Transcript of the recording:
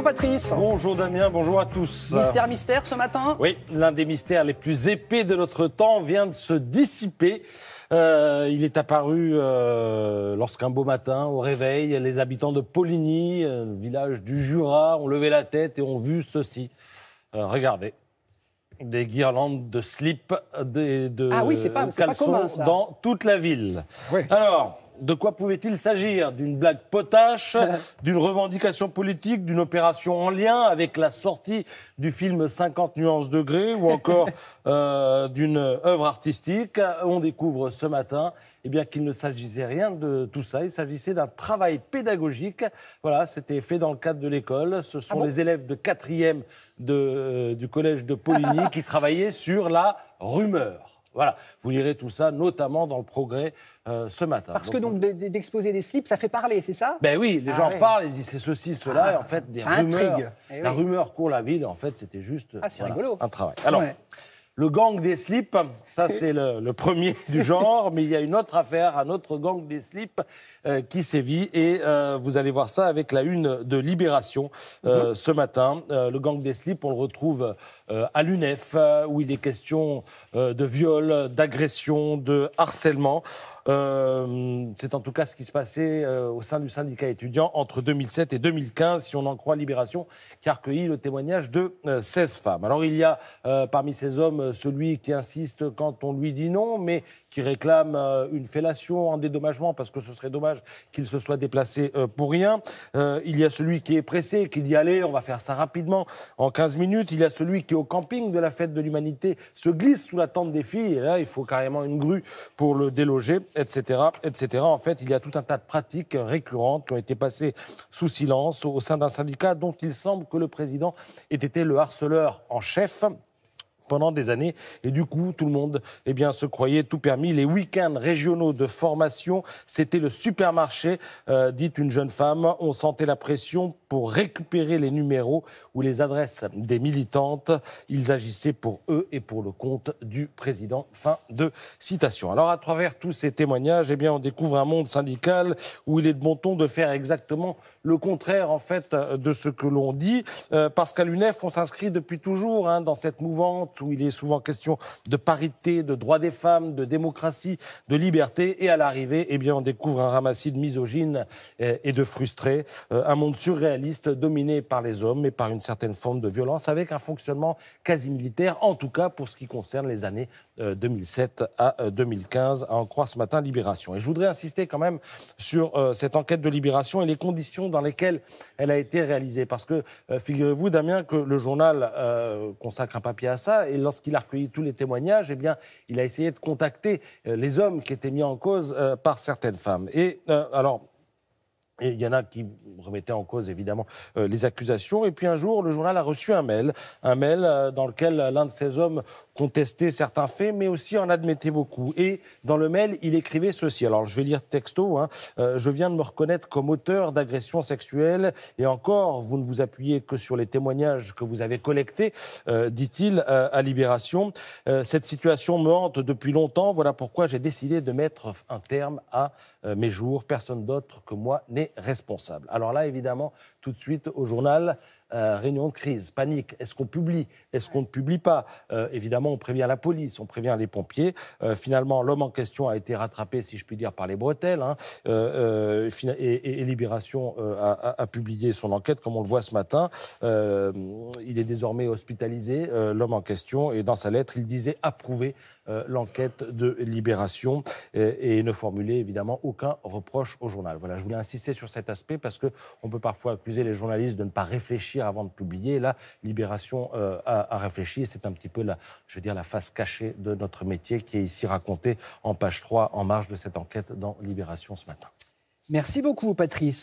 Bonjour Patrice. Bonjour Damien, bonjour à tous. Mystère ce matin ? Oui, l'un des mystères les plus épais de notre temps vient de se dissiper. Il est apparu lorsqu'un beau matin, au réveil, les habitants de Poligny, village du Jura, ont levé la tête et ont vu ceci. Regardez. Des guirlandes de slip, de caleçons commun, ça. dans toute la ville. Oui. Alors, de quoi pouvait-il s'agir? D'une blague potache, d'une revendication politique, d'une opération en lien avec la sortie du film 50 nuances de Grey ou encore d'une œuvre artistique? On découvre ce matin qu'il ne s'agissait rien de tout ça. Il s'agissait d'un travail pédagogique. Voilà, c'était fait dans le cadre de l'école. Ce sont les élèves de 4e du collège de Poligny qui travaillaient sur la rumeur. Voilà, vous lirez tout ça, notamment dans le Progrès ce matin. Parce que donc d'exposer des slips, ça fait parler, c'est ça? Ben oui, les gens parlent, ils disent c'est ceci, cela, et en fait, des rumeurs. Intrigue. La rumeur court la ville, en fait, c'était juste rigolo. un travail. Alors, le gang des slips, ça c'est le premier du genre, mais il y a une autre affaire, un autre gang des slips qui sévit, et vous allez voir ça avec la une de Libération ce matin. Le gang des slips, on le retrouve à l'UNEF, où il est question de viol, d'agression, de harcèlement. C'est en tout cas ce qui se passait au sein du syndicat étudiant entre 2007 et 2015, si on en croit Libération, qui a recueilli le témoignage de 16 femmes. Alors il y a parmi ces hommes celui qui insiste quand on lui dit non, mais qui réclame une fellation, un dédommagement, parce que ce serait dommage qu'il se soit déplacé pour rien. Il y a celui qui est pressé, qui dit « Allez, on va faire ça rapidement, en 15 minutes ». Il y a celui qui, au camping de la Fête de l'Humanité, se glisse sous la tente des filles, et là, il faut carrément une grue pour le déloger, etc., etc. En fait, il y a tout un tas de pratiques récurrentes qui ont été passées sous silence au sein d'un syndicat dont il semble que le président ait été le harceleur en chef pendant des années. Et du coup, tout le monde se croyait tout permis. Les week-ends régionaux de formation, c'était le supermarché, dit une jeune femme. On sentait la pression pour récupérer les numéros ou les adresses des militantes. Ils agissaient pour eux et pour le compte du président. Fin de citation. Alors, à travers tous ces témoignages, on découvre un monde syndical où il est de bon ton de faire exactement le contraire, en fait, de ce que l'on dit. Parce qu'à l'UNEF, on s'inscrit depuis toujours dans cette mouvance où il est souvent question de parité, de droits des femmes, de démocratie, de liberté. Et à l'arrivée, on découvre un ramassis de misogynes et de frustrés. Un monde surréaliste dominé par les hommes et par une certaine forme de violence avec un fonctionnement quasi militaire, en tout cas pour ce qui concerne les années 2007 à 2015, à en croire ce matin Libération. Et je voudrais insister quand même sur cette enquête de Libération et les conditions dans lesquelles elle a été réalisée. Parce que figurez-vous, Damien, que le journal consacre un papier à ça, et lorsqu'il a recueilli tous les témoignages, il a essayé de contacter les hommes qui étaient mis en cause par certaines femmes. Et il y en a qui remettaient en cause, évidemment, les accusations. Et puis un jour, le journal a reçu un mail dans lequel l'un de ces hommes contestait certains faits, mais aussi en admettait beaucoup. Et dans le mail, il écrivait ceci. Alors, je vais lire texto. Je viens de me reconnaître comme auteur d'agressions sexuelles. Et encore, vous ne vous appuyez que sur les témoignages que vous avez collectés, dit-il à Libération. Cette situation me hante depuis longtemps. Voilà pourquoi j'ai décidé de mettre un terme à mes jours. Personne d'autre que moi n'est responsable. Alors là, évidemment, tout de suite, au journal, réunion de crise, panique. Est-ce qu'on publie? Est-ce qu'on ne publie pas? Évidemment, on prévient la police, on prévient les pompiers. Finalement, l'homme en question a été rattrapé, si je puis dire, par les bretelles. Et Libération a publié son enquête, comme on le voit ce matin. Il est désormais hospitalisé, l'homme en question. Et dans sa lettre, il disait approuver l'enquête de Libération et ne formuler évidemment aucun reproche au journal. Voilà, je voulais insister sur cet aspect parce qu'on peut parfois accuser les journalistes de ne pas réfléchir avant de publier. Là, Libération a réfléchi et c'est un petit peu la face cachée de notre métier qui est ici racontée en page 3 en marge de cette enquête dans Libération ce matin. Merci beaucoup, Patrice.